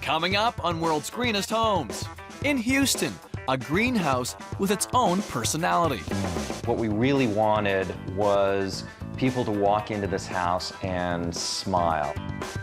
Coming up on World's Greenest Homes. In Houston, a greenhouse with its own personality. What we really wanted was people to walk into this house and smile.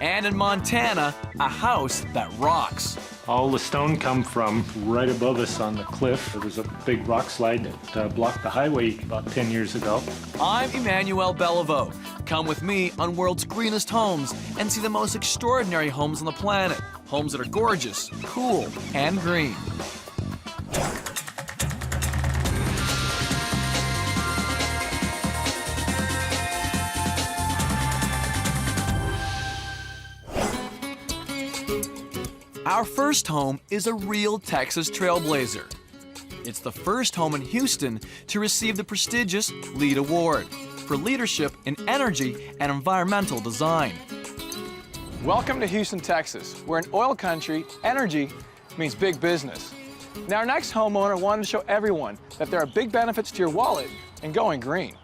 And in Montana, a house that rocks. All the stone come from right above us on the cliff. There was a big rock slide that blocked the highway about 10 years ago. I'm Emmanuel Belliveau. Come with me on World's Greenest Homes and see the most extraordinary homes on the planet. Homes that are gorgeous, cool, and green. Our first home is a real Texas trailblazer. It's the first home in Houston to receive the prestigious LEED Award for leadership in energy and environmental design. Welcome to Houston, Texas, where in oil country, energy means big business. Now, our next homeowner wanted to show everyone that there are big benefits to your wallet in going green.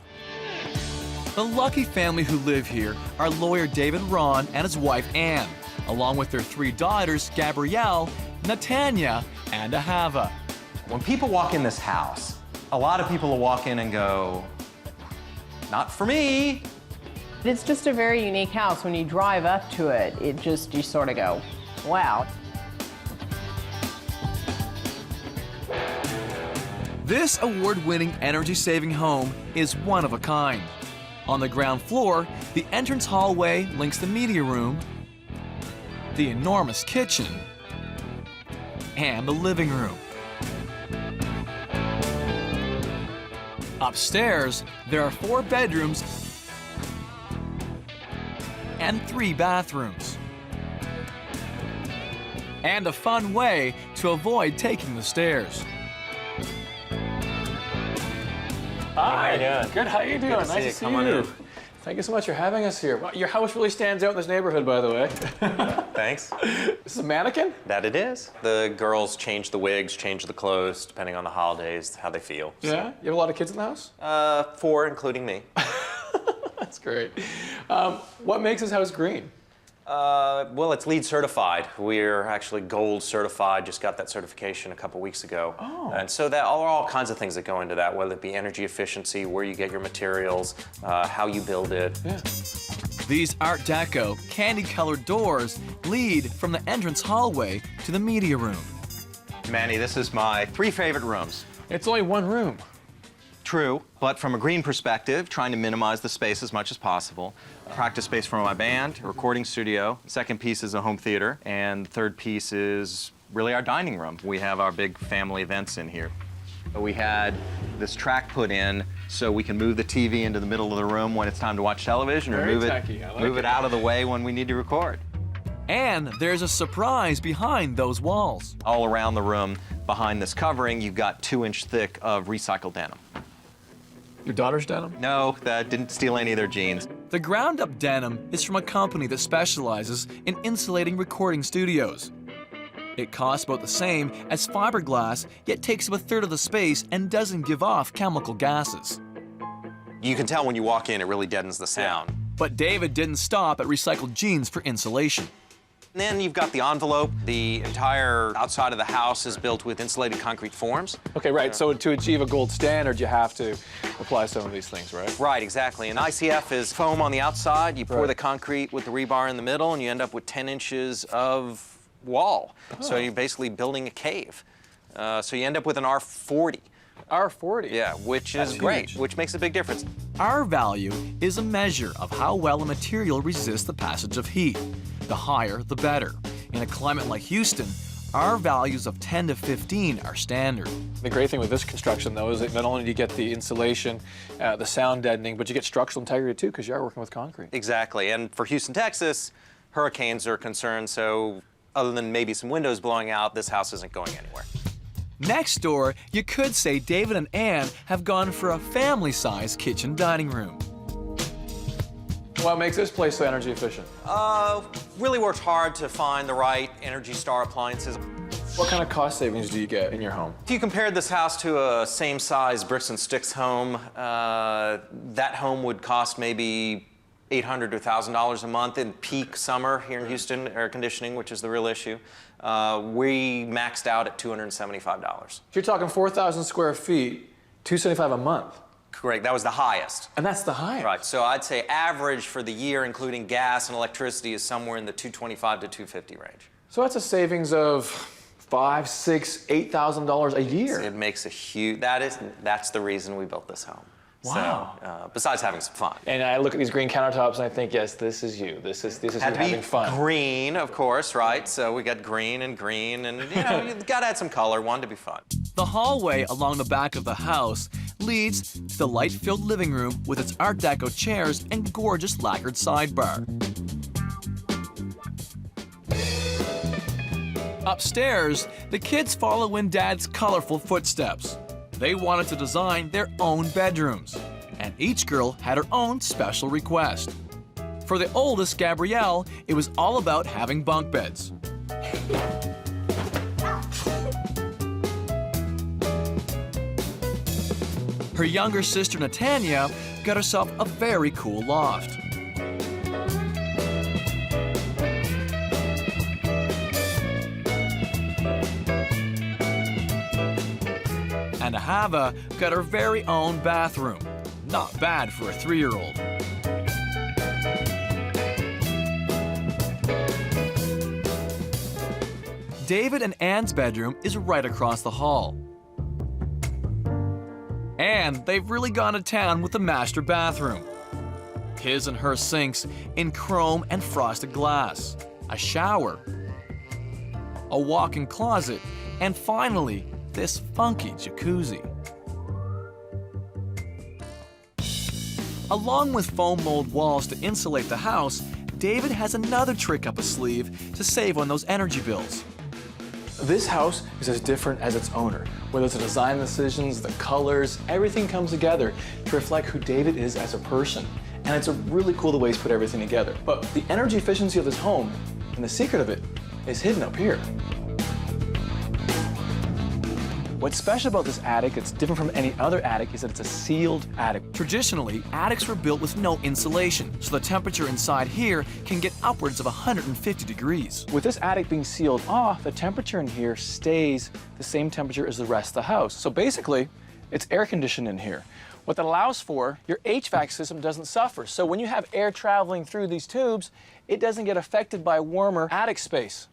The lucky family who live here are lawyer David Ron and his wife Ann, along with their 3 daughters, Gabrielle, Natanya, and Ahava. When people walk in this house, a lot of people will walk in and go, not for me. It's just a very unique house. When you drive up to it, you sort of go, wow. This award-winning energy-saving home is one of a kind. On the ground floor, the entrance hallway links the media room, the enormous kitchen, and the living room. Upstairs, there are 4 bedrooms and 3 bathrooms. And a fun way to avoid taking the stairs. Hi. How you doing? Good. How you doing? Good to nice to see Come on you. in. Thank you so much for having us here. Wow, your house really stands out in this neighborhood, by the way. Thanks. This is a mannequin? That it is. The girls change the wigs, change the clothes, depending on the holidays, how they feel. Yeah. You have a lot of kids in the house? 4, including me. That's great. What makes this house green? Well, it's LEED certified. We're actually gold certified, just got that certification a couple weeks ago. Oh. And so that are all kinds of things that go into that, whether it be energy efficiency, where you get your materials, how you build it. Yeah. These Art Deco, candy-colored doors lead from the entrance hallway to the media room. Manny, this is my 3 favorite rooms. It's only 1 room. True, but from a green perspective, trying to minimize the space as much as possible. Practice space for my band, a recording studio. Second piece is a home theater, and third piece is really our dining room. We have our big family events in here. We had this track put in so we can move the TV into the middle of the room when it's time to watch television, or move it out of the way when we need to record. And there's a surprise behind those walls. All around the room, behind this covering, you've got 2-inch thick of recycled denim. Your daughter's denim? No, that didn't steal any of their jeans. The ground-up denim is from a company that specializes in insulating recording studios. It costs about the same as fiberglass, yet takes up 1/3 of the space and doesn't give off chemical gases. You can tell when you walk in, it really deadens the sound. But David didn't stop at recycled jeans for insulation. And then you've got the envelope. The entire outside of the house is built with insulated concrete forms. Okay, right. So to achieve a gold standard, you have to apply some of these things, right? Right, exactly. And ICF is foam on the outside. You pour the concrete with the rebar in the middle, and you end up with 10 inches of wall. So you're basically building a cave. So you end up with an R40. R40? Yeah, which is great, which makes a big difference. R value is a measure of how well a material resists the passage of heat. The higher, the better. In a climate like Houston, R values of 10 to 15 are standard. The great thing with this construction, though, is that not only do you get the insulation, the sound deadening, but you get structural integrity, too, because you are working with concrete. Exactly. And for Houston, Texas, hurricanes are concerned, so other than maybe some windows blowing out, this house isn't going anywhere. Next door, you could say David and Ann have gone for a family-sized kitchen dining room. What makes this place so energy efficient? Really worked hard to find the right Energy Star appliances. What kind of cost savings do you get in your home? If you compared this house to a same-size bricks and sticks home, that home would cost maybe $800 to $1,000 a month in peak summer here in Houston, air conditioning, which is the real issue. We maxed out at $275. You're talking 4,000 square feet, $275 a month. Correct, that was the highest. And that's the highest. Right, so I'd say average for the year, including gas and electricity, is somewhere in the $225 to $250 range. So that's a savings of $5,000, $6,000, $8,000 a year. It makes a huge, that's the reason we built this home. Wow. So, besides having some fun. And I look at these green countertops and I think, yes, this is you. This is you having fun. Green, of course, right? So we got green, and you know, you've got to add some color, one to be fun. The hallway along the back of the house leads to the light-filled living room with its Art Deco chairs and gorgeous lacquered sidebar. Upstairs, the kids follow in Dad's colorful footsteps. They wanted to design their own bedrooms, and each girl had her own special request. For the oldest, Gabrielle, it was all about having bunk beds. Her younger sister, Natanya, got herself a very cool loft. And Ahava got her very own bathroom. Not bad for a 3-year-old. David and Anne's bedroom is right across the hall. And they've really gone to town with the master bathroom. His and her sinks in chrome and frosted glass, a shower, a walk-in closet, and finally, this funky jacuzzi. Along with foam mold walls to insulate the house, David has another trick up his sleeve to save on those energy bills. This house is as different as its owner. Whether it's the design decisions, the colors, everything comes together to reflect who David is as a person. And it's a really cool the way he's put everything together. But the energy efficiency of this home and the secret of it is hidden up here. What's special about this attic, it's different from any other attic, is that it's a sealed attic. Traditionally, attics were built with no insulation, so the temperature inside here can get upwards of 150 degrees. With this attic being sealed off, the temperature in here stays the same temperature as the rest of the house. So basically, it's air conditioned in here. What that allows for, your HVAC system doesn't suffer. So when you have air traveling through these tubes, it doesn't get affected by warmer attic space.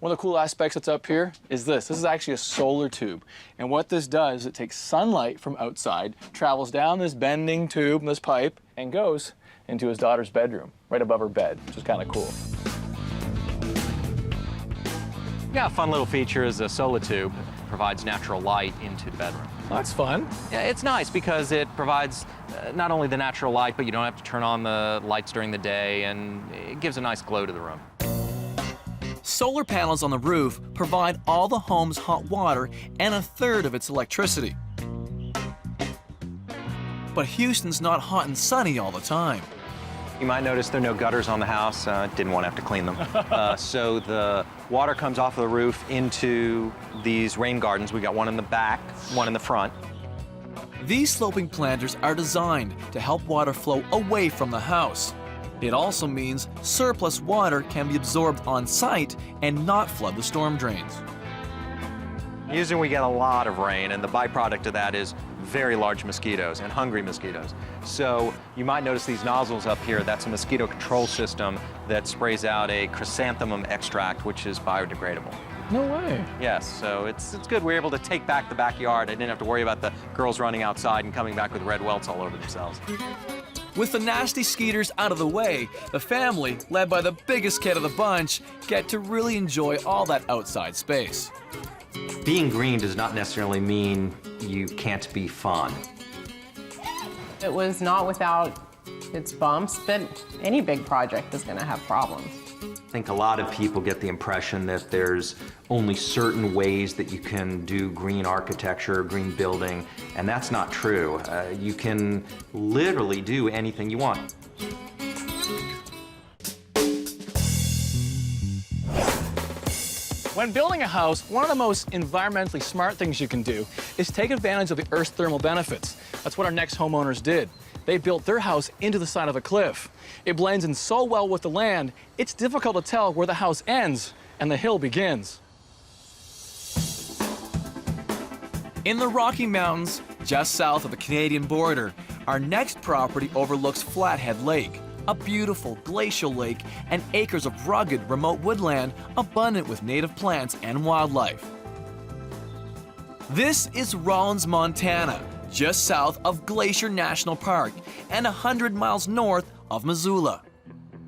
One of the cool aspects that's up here is this. This is actually a solar tube. And what this does, it takes sunlight from outside, travels down this bending tube, this pipe, and goes into his daughter's bedroom, right above her bed, which is kind of cool. Yeah, a fun little feature is a solar tube. It provides natural light into the bedroom. Well, that's fun. Yeah, it's nice because it provides not only the natural light, but you don't have to turn on the lights during the day, and it gives a nice glow to the room. Solar panels on the roof provide all the home's hot water and 1/3 of its electricity. But Houston's not hot and sunny all the time. You might notice there are no gutters on the house. Didn't want to have to clean them. So the water comes off of the roof into these rain gardens. We got one in the back, one in the front. These sloping planters are designed to help water flow away from the house. It also means surplus water can be absorbed on site and not flood the storm drains. Usually we get a lot of rain, and the byproduct of that is very large mosquitoes and hungry mosquitoes. So you might notice these nozzles up here. That's a mosquito control system that sprays out a chrysanthemum extract, which is biodegradable. No way. Yes, so it's good. We're able to take back the backyard. I didn't have to worry about the girls running outside and coming back with red welts all over themselves. With the nasty skeeters out of the way, the family, led by the biggest kid of the bunch, get to really enjoy all that outside space. Being green does not necessarily mean you can't be fun. It was not without its bumps, but any big project is going to have problems. I think a lot of people get the impression that there's only certain ways that you can do green architecture, green building, and that's not true. You can literally do anything you want. When building a house, one of the most environmentally smart things you can do is take advantage of the Earth's thermal benefits. That's what our next homeowners did. They built their house into the side of a cliff. It blends in so well with the land, it's difficult to tell where the house ends and the hill begins. In the Rocky Mountains, just south of the Canadian border, our next property overlooks Flathead Lake, a beautiful glacial lake and acres of rugged, remote woodland abundant with native plants and wildlife. This is Rollins, Montana, just south of Glacier National Park and 100 miles north of Missoula.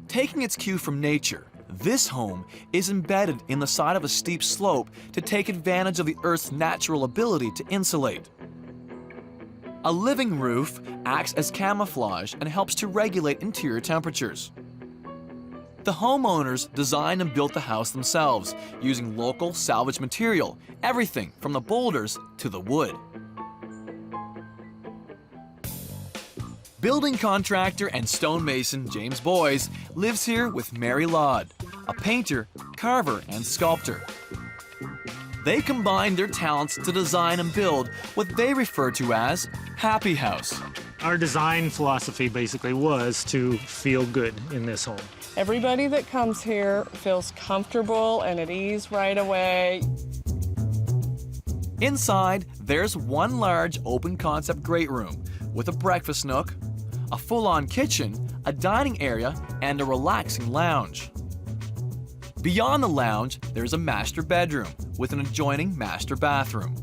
Taking its cue from nature, this home is embedded in the side of a steep slope to take advantage of the Earth's natural ability to insulate. A living roof acts as camouflage and helps to regulate interior temperatures. The homeowners designed and built the house themselves, using local salvage material, everything from the boulders to the wood. Building contractor and stonemason James Boyes lives here with Mary Laud, a painter, carver, and sculptor. They combine their talents to design and build what they refer to as Happy House. Our design philosophy basically was to feel good in this home. Everybody that comes here feels comfortable and at ease right away. Inside, there's one large open-concept great room with a breakfast nook, a full-on kitchen, a dining area, and a relaxing lounge. Beyond the lounge, there's a master bedroom with an adjoining master bathroom.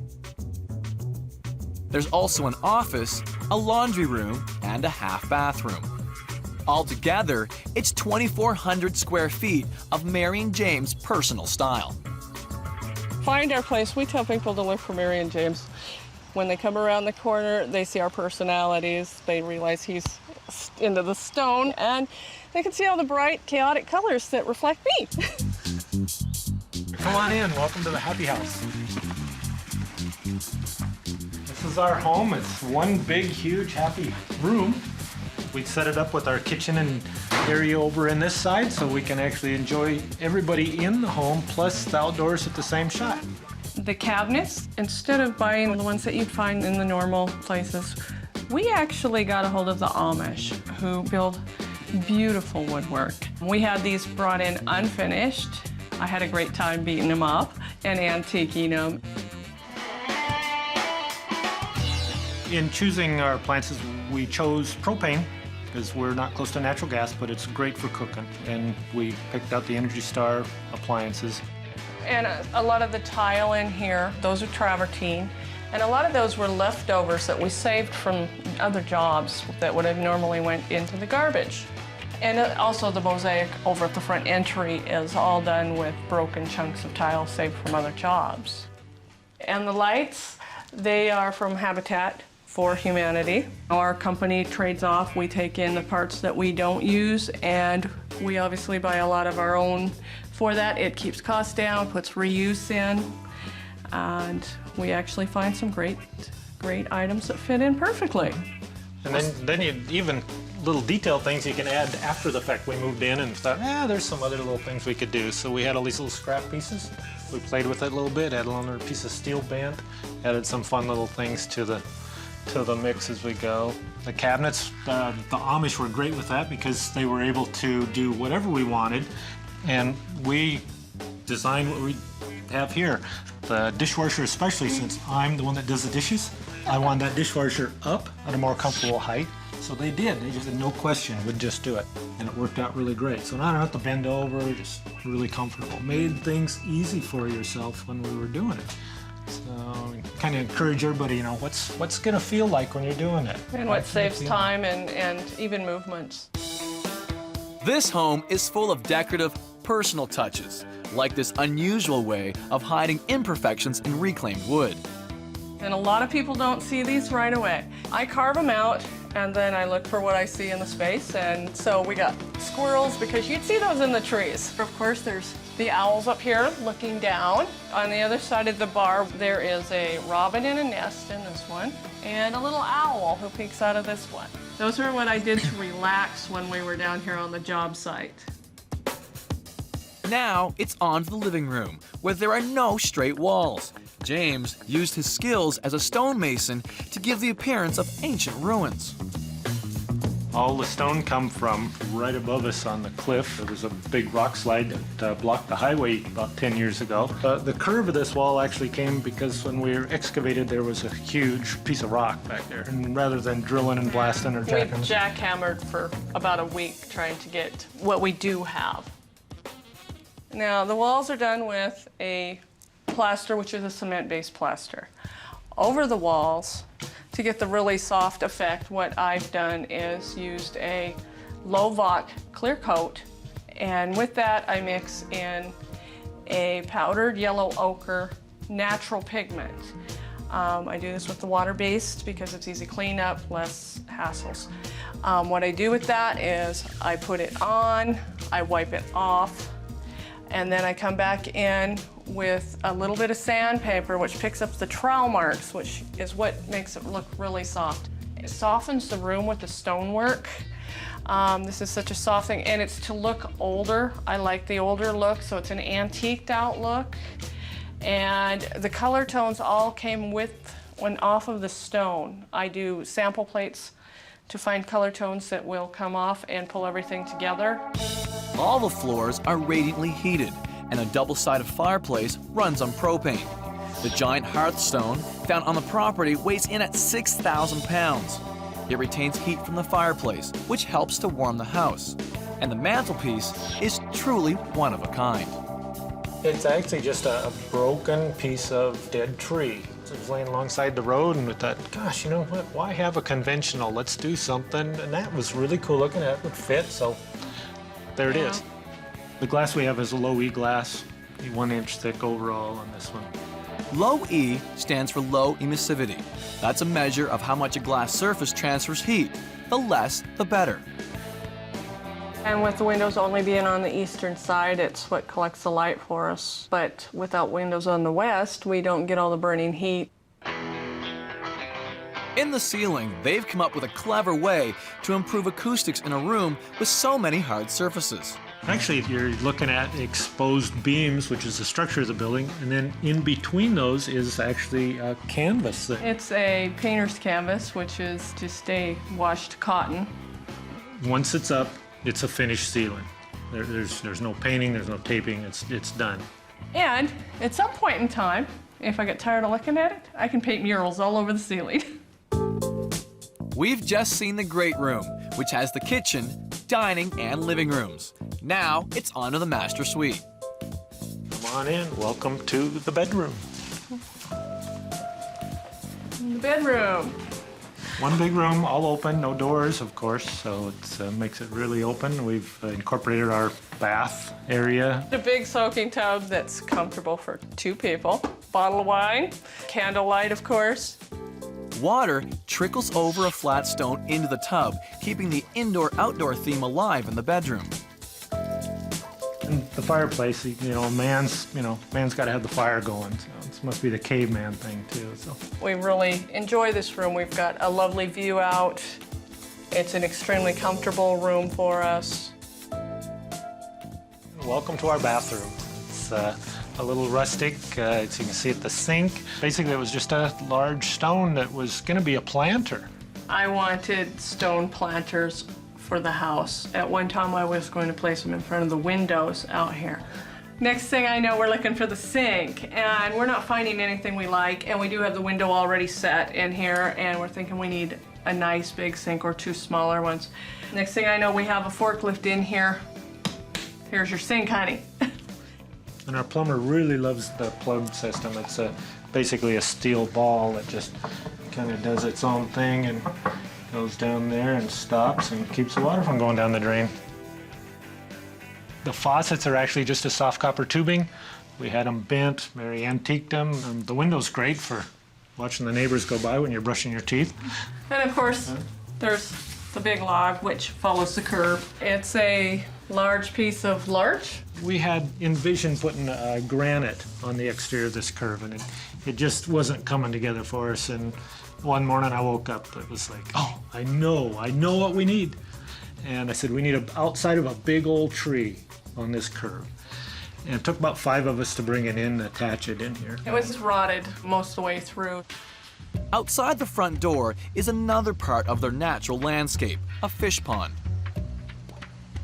There's also an office, a laundry room, and a half bathroom. Altogether, it's 2,400 square feet of Mary and James' personal style. Find our place. We tell people to look for Mary and James. When they come around the corner, they see our personalities. They realize he's into the stone, and they can see all the bright, chaotic colors that reflect me. Come on in. Welcome to the Happy House. This is our home. It's one big, huge, happy room. We set it up with our kitchen and area over in this side so we can actually enjoy everybody in the home plus the outdoors at the same shot. The cabinets, instead of buying the ones that you'd find in the normal places, we actually got a hold of the Amish, who build beautiful woodwork. We had these brought in unfinished. I had a great time beating them up and antiquing them. In choosing our appliances, we chose propane because we're not close to natural gas, but it's great for cooking. And we picked out the Energy Star appliances. And a lot of the tile in here, those are travertine. And a lot of those were leftovers that we saved from other jobs that would have normally went into the garbage. And also the mosaic over at the front entry is all done with broken chunks of tile saved from other jobs. And the lights, they are from Habitat for Humanity. Our company trades off. We take in the parts that we don't use, and we obviously buy a lot of our own for that. It keeps costs down, puts reuse in, and we actually find some great items that fit in perfectly. And then you even little detail things you can add after the fact. We moved in and thought, there's some other little things we could do. So we had all these little scrap pieces. We played with it a little bit, added another piece of steel band, added some fun little things to the mix as we go. The cabinets, the Amish were great with that because they were able to do whatever we wanted, and we designed what we have here. The dishwasher, especially since I'm the one that does the dishes, I want that dishwasher up at a more comfortable height. So they did. They just had no question, would just do it. And it worked out really great. So not have to bend over, just really comfortable. Made things easy for yourself when we were doing it. So kind of encourage everybody, what's going to feel like when you're doing it. And what saves time and even movements. This home is full of decorative, personal touches, like this unusual way of hiding imperfections in reclaimed wood. And a lot of people don't see these right away. I carve them out, and then I look for what I see in the space. And so we got squirrels, because you'd see those in the trees. Of course, there's the owls up here looking down. On the other side of the bar, there is a robin in a nest in this one, and a little owl who peeks out of this one. Those are what I did to relax when we were down here on the job site. Now it's on to the living room, where there are no straight walls. James used his skills as a stonemason to give the appearance of ancient ruins. All the stone come from right above us on the cliff. There was a big rock slide that blocked the highway about 10 years ago. The curve of this wall actually came because when we were excavated, there was a huge piece of rock back there. And rather than drilling and blasting or We jacking, jackhammered for about a week trying to get what we do have. Now, the walls are done with a plaster, which is a cement-based plaster. Over the walls, to get the really soft effect, what I've done is used a low-vot clear coat, and with that I mix in a powdered yellow ochre natural pigment. I do this with the water-based because it's easy cleanup, less hassles. What I do with that is I put it on, I wipe it off, and then I come back in with a little bit of sandpaper, which picks up the trowel marks, which is what makes it look really soft. It softens the room with the stonework. This is such a soft thing, and it's to look older. I like the older look, so it's an antiqued out look. And the color tones all came off of the stone. I do sample plates to find color tones that will come off and pull everything together. All the floors are radiantly heated, and a double-sided fireplace runs on propane. The giant hearthstone found on the property weighs in at 6,000 pounds. It retains heat from the fireplace, which helps to warm the house. And the mantelpiece is truly one of a kind. it's actually just a broken piece of dead tree. It was laying alongside the road, and we thought, gosh, you know what, why have a conventional? Let's do something. And that was really cool looking at, it would fit, so there it is. The glass we have is a low E glass, 1 inch thick overall on this one. Low E stands for low emissivity. That's a measure of how much a glass surface transfers heat. The less, the better. And with the windows only being on the eastern side, it's what collects the light for us. But without windows on the west, we don't get all the burning heat. In the ceiling, they've come up with a clever way to improve acoustics in a room with so many hard surfaces. Actually, if you're looking at exposed beams, which is the structure of the building, and then in between those is actually a canvas. It's a painter's canvas, which is just a washed cotton. Once it's up, it's a finished ceiling. There's no painting, there's no taping, it's done. And at some point in time, if I get tired of looking at it, I can paint murals all over the ceiling. We've just seen the great room, which has the kitchen, dining, and living rooms. Now it's on to the master suite. Come on in, welcome to the bedroom. The bedroom. One big room, all open, no doors, of course, so it makes it really open. We've incorporated our bath area. A big soaking tub that's comfortable for 2 people. Bottle of wine, candlelight, of course. Water trickles over a flat stone into the tub, keeping the indoor-outdoor theme alive in the bedroom. And the fireplace, man's got to have the fire going, so this must be the caveman thing too. So We really enjoy this room. We've got a lovely view out. It's an extremely comfortable room for us. welcome to our bathroom. It's a little rustic, as you can see at the sink. Basically, it was just a large stone that was going to be a planter. I wanted stone planters for the house. At one time, I was going to place them in front of the windows out here. Next thing I know, we're looking for the sink, and we're not finding anything we like, and we do have the window already set in here, and we're thinking we need a nice big sink or 2 smaller ones. Next thing I know, we have a forklift in here. Here's your sink, honey. And our plumber really loves the plug system. It's basically a steel ball that just kind of does its own thing and goes down there and stops and keeps the water from going down the drain. The faucets are actually just a soft copper tubing. We had them bent, very antiqued them. The window's great for watching the neighbors go by when you're brushing your teeth. And of course, there's the big log, which follows the curve. It's a large piece of larch. We had envisioned putting granite on the exterior of this curve, and it just wasn't coming together for us. And one morning I woke up, it was like, oh, I know what we need. And I said, we need outside of a big old tree on this curve. And it took about 5 of us to bring it in and attach it in here. It was rotted most of the way through. Outside the front door is another part of their natural landscape, a fish pond.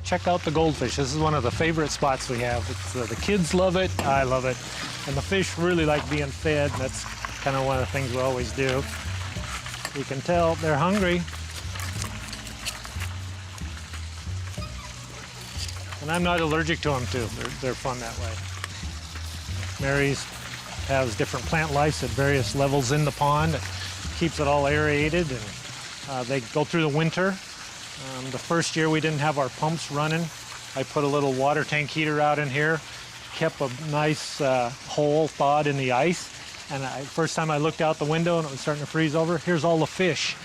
Check out the goldfish. This is one of the favorite spots we have. The kids love it, I love it, and the fish really like being fed, and that's kind of one of the things we always do. You can tell they're hungry. And I'm not allergic to them, too. They're fun that way. Mary's has different plant life at various levels in the pond. It keeps it all aerated, and they go through the winter. The first year we didn't have our pumps running. I put a little water tank heater out in here, kept a nice hole thawed in the ice, and first time I looked out the window and it was starting to freeze over, here's all the fish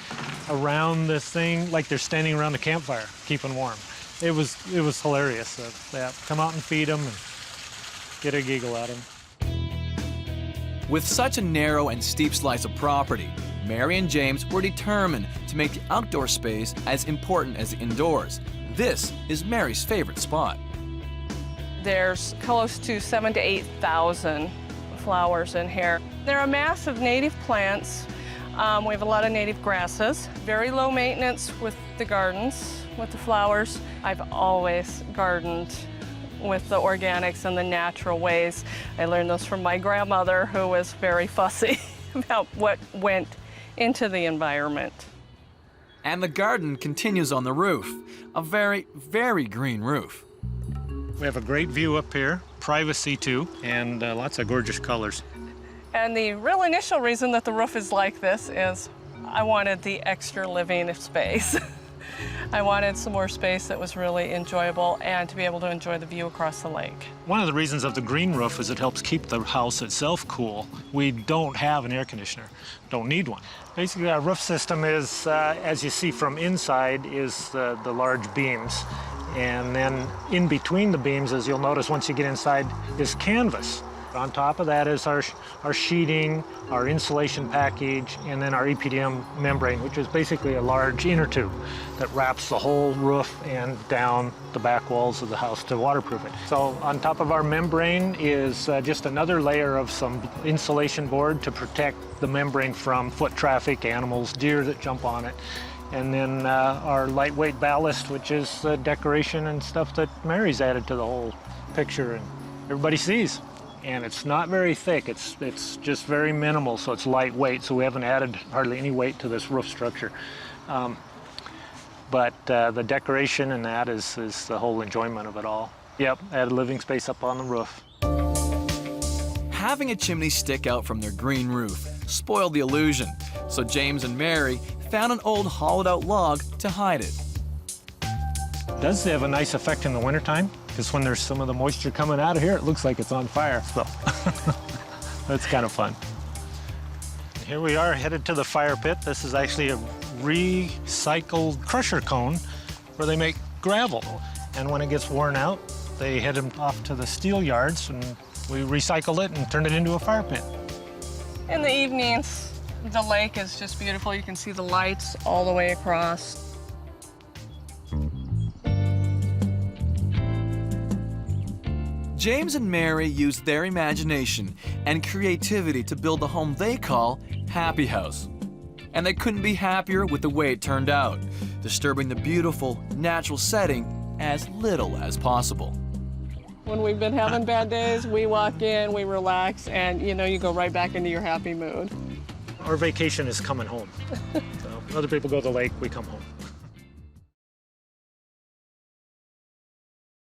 around this thing, like they're standing around the campfire, keeping warm. It was hilarious. Yeah, come out and feed them and get a giggle out of them. With such a narrow and steep slice of property, Mary and James were determined to make the outdoor space as important as the indoors. This is Mary's favorite spot. There's close to 7,000 to 8,000 flowers in here. They're a mass of native plants. We have a lot of native grasses. Very low maintenance with the gardens, with the flowers. I've always gardened with the organics and the natural ways. I learned those from my grandmother, who was very fussy about what went into the environment. And the garden continues on the roof, a very, very green roof. We have a great view up here, privacy too, and lots of gorgeous colors. And the real initial reason that the roof is like this is I wanted the extra living space. I wanted some more space that was really enjoyable and to be able to enjoy the view across the lake. One of the reasons of the green roof is it helps keep the house itself cool. We don't have an air conditioner, don't need one. Basically, our roof system is, as you see from inside, is the large beams. And then in between the beams, as you'll notice once you get inside, is canvas. On top of that is our sheeting, our insulation package, and then our EPDM membrane, which is basically a large inner tube that wraps the whole roof and down the back walls of the house to waterproof it. So on top of our membrane is just another layer of some insulation board to protect the membrane from foot traffic, animals, deer that jump on it. And then our lightweight ballast, which is decoration and stuff that Mary's added to the whole picture and everybody sees. And it's not very thick, it's just very minimal, so it's lightweight, so we haven't added hardly any weight to this roof structure. But the decoration and that is the whole enjoyment of it all. Yep, add living space up on the roof. Having a chimney stick out from their green roof spoiled the illusion, so James and Mary found an old hollowed-out log to hide it. It does have a nice effect in the wintertime, because when there's some of the moisture coming out of here, it looks like it's on fire, so that's kind of fun. Here we are headed to the fire pit. This is actually a recycled crusher cone where they make gravel. And when it gets worn out, they head them off to the steel yards and we recycle it and turn it into a fire pit. In the evenings, the lake is just beautiful. You can see the lights all the way across. James and Mary used their imagination and creativity to build the home they call Happy House. And they couldn't be happier with the way it turned out, disturbing the beautiful, natural setting as little as possible. When we've been having bad days, we walk in, we relax, and you go right back into your happy mood. Our vacation is coming home. So other people go to the lake, we come home.